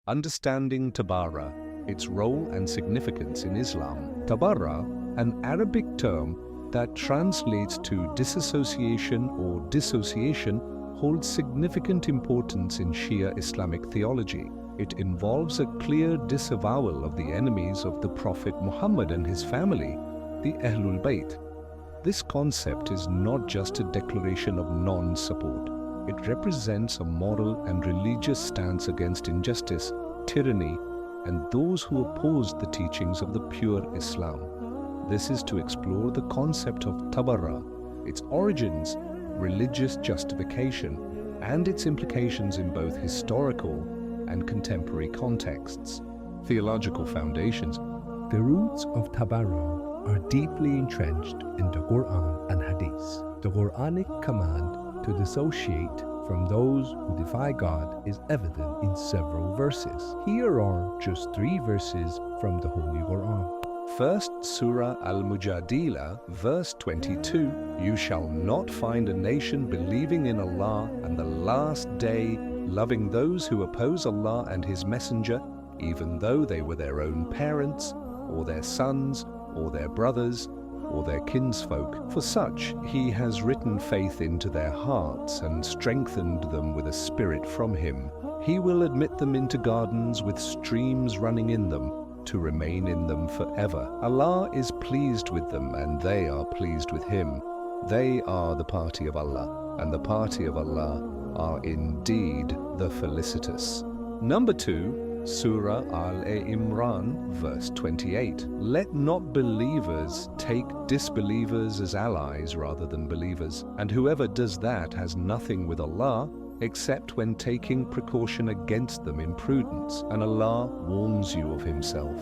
Understanding Tabarrah, its role and significance in Islam. Tabarrah, an Arabic term that translates to disassociation or dissociation, holds significant importance in Shia Islamic theology. It involves a clear disavowal of the enemies of the Prophet Muhammad and his family, the Ahlul Bayt. This concept is not just a declaration of non-support. It represents a moral and religious stance against injustice, tyranny, and those who oppose the teachings of the pure Islam. This is to explore the concept of Tabarrah, its origins, religious justification, and its implications in both historical and contemporary contexts. Theological foundations. The roots of Tabarrah are deeply entrenched in the Quran and Hadith. The Quranic command to dissociate from those who defy God is evident in several verses. Here are just 3 verses from the Holy Quran. First Surah Al-Mujadila, verse 22, "You shall not find a nation believing in Allah and the last day, loving those who oppose Allah and His Messenger, even though they were their own parents, or their sons, or their brothers, or their kinsfolk. For such He has written faith into their hearts and strengthened them with a spirit from Him. He will admit them into gardens with streams running in them, to remain in them forever. Allah is pleased with them and they are pleased with Him. They are the party of Allah, and the party of Allah are indeed the felicitous." Number 2, Surah Al-Imran, verse 28. "Let not believers take disbelievers as allies rather than believers, and whoever does that has nothing with Allah except when taking precaution against them in prudence, and Allah warns you of Himself,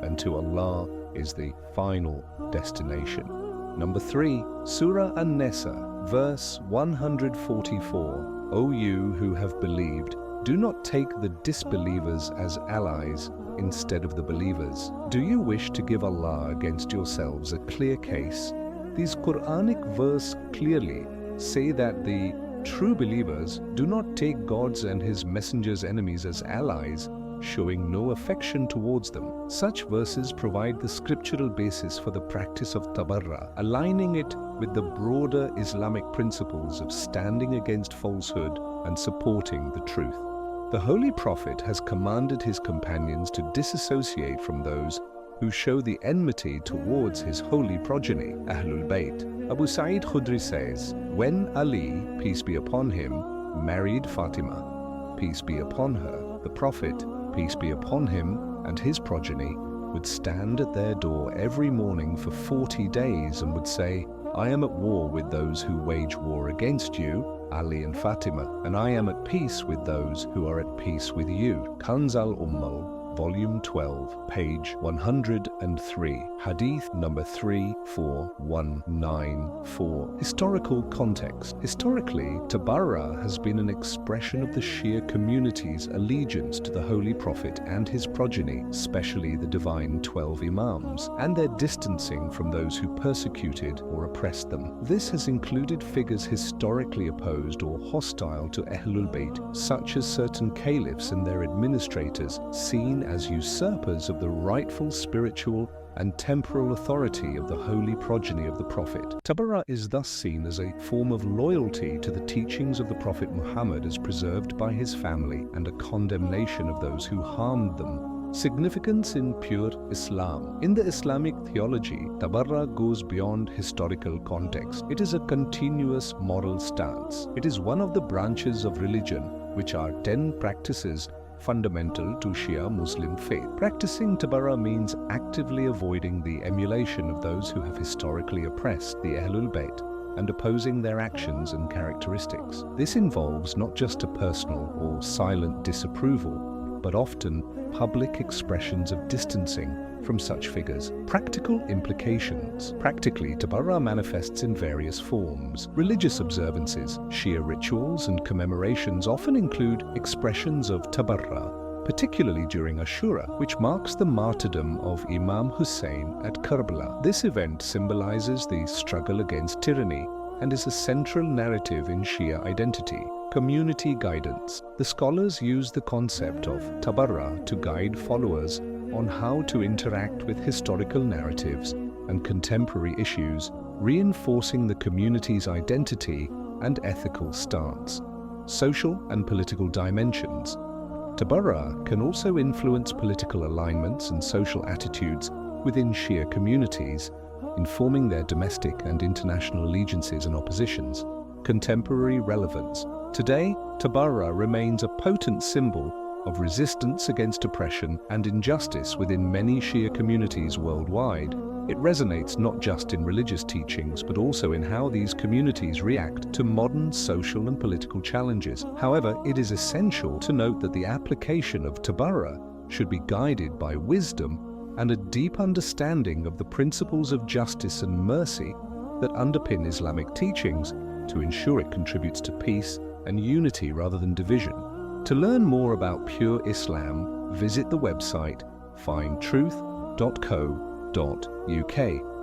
and to Allah is the final destination." Number 3, Surah An-Nisa, verse 144. "O you who have believed, do not take the disbelievers as allies instead of the believers. Do you wish to give Allah against yourselves a clear case?" These Quranic verses clearly say that the true believers do not take God's and His Messenger's enemies as allies, showing no affection towards them. Such verses provide the scriptural basis for the practice of Tabarrah, aligning it with the broader Islamic principles of standing against falsehood and supporting the truth. The Holy Prophet has commanded his companions to disassociate from those who show the enmity towards his holy progeny, Ahlul Bayt. Abu Sa'id Khudri says, "When Ali, peace be upon him, married Fatima, peace be upon her, the Prophet, peace be upon him, and his progeny would stand at their door every morning for 40 days and would say, 'I am at war with those who wage war against you, Ali and Fatima, and I am at peace with those who are at peace with you.'" Kanz al-Ummal, Volume 12, page 103, Hadith number 34194. Historical context. Historically, Tabarrah has been an expression of the Shia community's allegiance to the Holy Prophet and his progeny, especially the divine 12 Imams, and their distancing from those who persecuted or oppressed them. This has included figures historically opposed or hostile to Ahlul Bayt, such as certain caliphs and their administrators, seen as usurpers of the rightful spiritual and temporal authority of the holy progeny of the Prophet. Tabarrah is thus seen as a form of loyalty to the teachings of the Prophet Muhammad as preserved by his family, and a condemnation of those who harmed them. Significance in pure Islam. In the Islamic theology, Tabarrah goes beyond historical context. It is a continuous moral stance. It is one of the branches of religion, which are 10 practices fundamental to Shia Muslim faith. Practicing Tabarrah means actively avoiding the emulation of those who have historically oppressed the Ahlul Bayt and opposing their actions and characteristics. This involves not just a personal or silent disapproval, but often public expressions of distancing from such figures. Practical implications. Practically, Tabarrah manifests in various forms. Religious observances. Shia rituals and commemorations often include expressions of Tabarrah, particularly during Ashura, which marks the martyrdom of Imam Hussein at Karbala. This event symbolizes the struggle against tyranny and is a central narrative in Shia identity. Community guidance. The scholars use the concept of Tabarrah to guide followers on how to interact with historical narratives and contemporary issues, reinforcing the community's identity and ethical stance. Social and political dimensions. Tabarrah can also influence political alignments and social attitudes within Shia communities, informing their domestic and international allegiances and oppositions. Contemporary relevance. Today, Tabarrah remains a potent symbol of resistance against oppression and injustice within many Shia communities worldwide. It resonates not just in religious teachings, but also in how these communities react to modern social and political challenges. However, it is essential to note that the application of Tabarrah should be guided by wisdom and a deep understanding of the principles of justice and mercy that underpin Islamic teachings to ensure it contributes to peace and unity rather than division. To learn more about pure Islam, visit the website findtruth.co.uk.